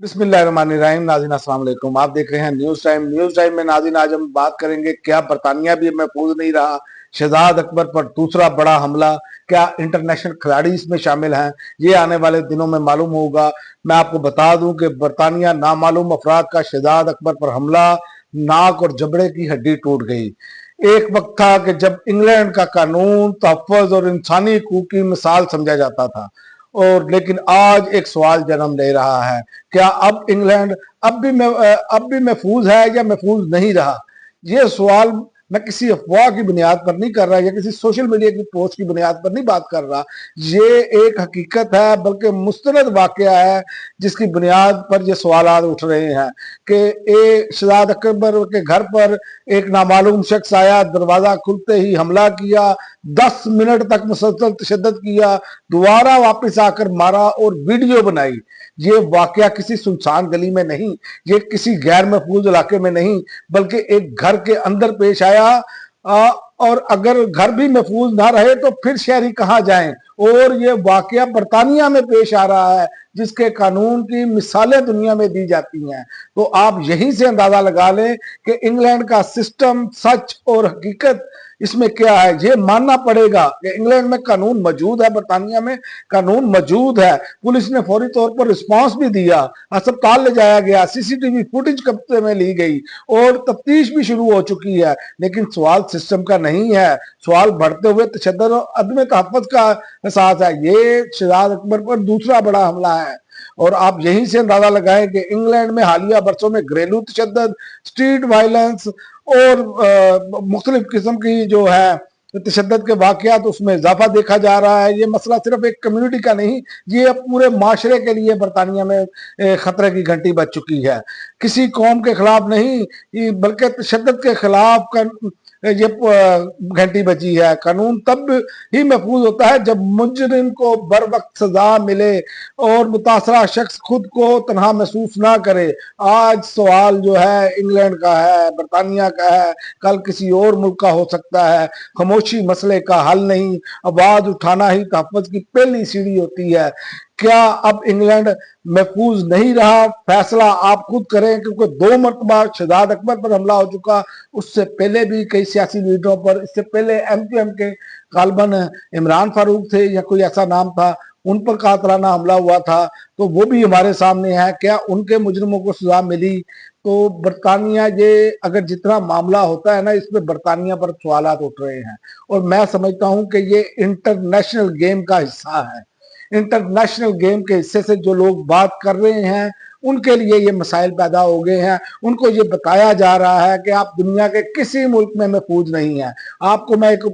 बिस्मिल्लाहिर्रहमानिर्रहीम। नाज़रीन अस्सलाम वालेकुम। आप देख रहे हैं न्यूज़ टाइम में नाज़रीन आज हम बात करेंगे क्या बरतानिया भी महफूज नहीं रहा, शहजाद अकबर पर दूसरा बड़ा हमला, क्या इंटरनेशनल खिलाड़ी इसमें शामिल हैं, ये आने वाले दिनों में मालूम होगा। मैं आपको बता दूं कि बरतानिया नामालूम अफराद का शहजाद अकबर पर हमला, नाक और जबड़े की हड्डी टूट गई। एक वक्त था कि जब इंग्लैंड का कानून तहफ़्फ़ुज़ और इंसानी हकूक़ की मिसाल समझा जाता था, और लेकिन आज एक सवाल जन्म ले रहा है, क्या अब इंग्लैंड अब भी महफूज है या महफूज नहीं रहा। ये सवाल मैं किसी अफवाह की बुनियाद पर नहीं कर रहा या किसी सोशल मीडिया की पोस्ट की बुनियाद पर नहीं बात कर रहा। ये एक हकीकत है, बल्कि मुस्तनद वाकया है जिसकी बुनियाद पर ये सवाल उठ रहे हैं कि शहजाद अकबर के घर पर एक नामालूम शख्स आया, दरवाजा खुलते ही हमला किया, 10 मिनट तक मुसलसल तशद्दुद किया, दोबारा वापस आकर मारा और वीडियो बनाई। ये वाकया किसी सुनसान गली में नहीं, ये किसी गैर महफूज इलाके में नहीं, बल्कि एक घर के अंदर पेश आया। और अगर घर भी महफूज ना रहे तो फिर शहरी कहाँ जाएं। और ये वाकया बरतानिया में पेश आ रहा है जिसके कानून की मिसालें दुनिया में दी जाती हैं। तो आप यहीं से अंदाजा लगा लें कि इंग्लैंड का सिस्टम, सच और हकीकत इसमें क्या है। ये मानना पड़ेगा कि इंग्लैंड में कानून मौजूद है, बरतानिया में कानून मौजूद है। पुलिस ने फौरी तौर पर रिस्पांस भी दिया, अस्पताल ले जाया गया, सीसीटीवी फुटेज कब्जे में ली गई और तफ्तीश भी शुरू हो चुकी है। लेकिन सवाल सिस्टम का नहीं है, सवाल बढ़ते हुए तशद्दुद और अदम तहफ़्फ़ुज़ का एहसास है। ये शहजाद अकबर पर दूसरा बड़ा हमला है। और आप यहीं से अंदाजा लगाएं कि इंग्लैंड में हालिया बरसों में घरेलू तशद्दुद, स्ट्रीट वायलेंस और मुख्तलिफ किस्म की जो है तशद्दुद के वाकयात, उसमें इजाफा देखा जा रहा है। ये मसला सिर्फ एक कम्युनिटी का नहीं, ये अब पूरे माशरे के लिए बरतानिया में खतरे की घंटी बज चुकी है। किसी कौम के खिलाफ नहीं, बल्कि तशद्दुद के खिलाफ ये घंटी बजी है। कानून तब ही महफूज होता है जब मुजरिम को बर वक्त सजा मिले और मुतासरा शख्स खुद को तनहा महसूस ना करे। आज सवाल जो है इंग्लैंड का है, बरतानिया का है, कल किसी और मुल्क का हो सकता है। खामोशी मसले का हल नहीं, आवाज उठाना ही तहफ़्फ़ुज़ की पहली सीढ़ी होती है। क्या अब इंग्लैंड महफूज नहीं रहा, फैसला आप खुद करें, क्योंकि 2 मरतबा शहजाद अकबर पर हमला हो चुका। उससे पहले भी कई सियासी लीडरों पर, इससे पहले एमक्यूएम के गालिबन इमरान फारूक थे या कोई ऐसा नाम था, उन पर कातलाना हमला हुआ था। तो वो भी हमारे सामने है, क्या उनके मुजरिमों को सजा मिली। तो बरतानिया, ये अगर जितना मामला होता है ना, इसमें बरतानिया पर सवालात उठ रहे हैं। और मैं समझता हूं कि ये इंटरनेशनल गेम का हिस्सा है। इंटरनेशनल गेम के हिस्से से जो लोग बात कर रहे हैं उनके लिए ये मसाइल पैदा हो गए हैं। उनको ये बताया जा रहा है कि आप दुनिया के किसी मुल्क में महफूज नहीं है। आपको मैं एक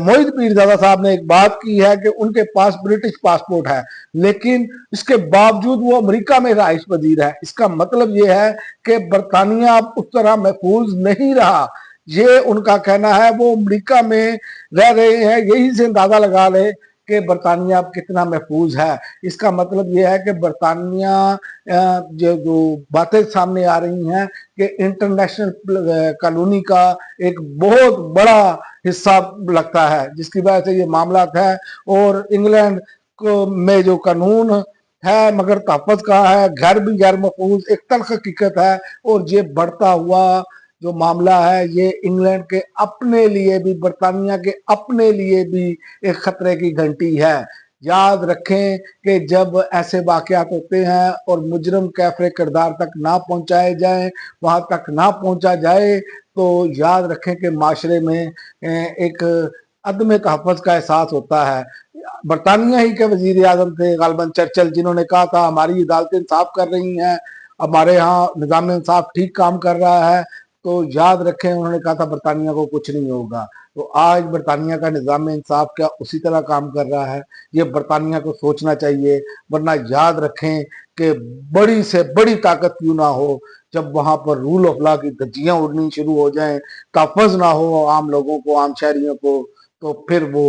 मोहित पीरजादा साहब ने एक बात की है कि उनके पास ब्रिटिश पासपोर्ट है, लेकिन इसके बावजूद वो अमेरिका में रहाइश पजीर है। इसका मतलब ये है कि बरतानिया अब उस तरह महफूज नहीं रहा। ये उनका कहना है, वो अमेरिका में रह रहे हैं। यही से अंदाजा लगा ले कि बरतानिया अब कितना महफूज है। इसका मतलब यह है कि बरतानिया, जो बातें सामने आ रही हैं कि इंटरनेशनल कॉलोनी का एक बहुत बड़ा हिस्सा लगता है, जिसकी वजह से ये मामला है। और इंग्लैंड को में जो कानून है मगर तहफ़्फ़ुज़ का है, घर भी गैर महफूज, एक तल्ख़ हकीकत है। और ये बढ़ता हुआ जो मामला है, ये इंग्लैंड के अपने लिए भी, बरतानिया के अपने लिए भी एक खतरे की घंटी है। याद रखें कि जब ऐसे वाकयात होते हैं और मुजरम कैफरे किरदार तक ना पहुंचाए जाएं, वहां तक ना पहुंचा जाए, तो याद रखें कि माशरे में एक अदम तहफ़्फ़ुज़ का एहसास होता है। बरतानिया ही के वजीर आजम थे गालिबन चर्चिल, जिन्होंने कहा था हमारी अदालतें इंसाफ कर रही हैं, हमारे यहाँ निज़ाम इंसाफ ठीक काम कर रहा है। तो याद रखें, उन्होंने कहा था बरतानिया को कुछ नहीं होगा। तो आज बरतानिया का निज़ाम इंसाफ क्या उसी तरह काम कर रहा है? ये बरतानिया को सोचना चाहिए। वरना याद रखें कि बड़ी से बड़ी ताकत क्यों ना हो, जब वहां पर रूल ऑफ लॉ की धज्जियां उड़नी शुरू हो जाएं, तहफ़्फ़ुज़ ना हो आम लोगों को, आम शहरियों को, तो फिर वो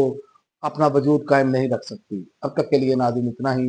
अपना वजूद कायम नहीं रख सकती। अब तक के लिए नाज़रीन इतना ही।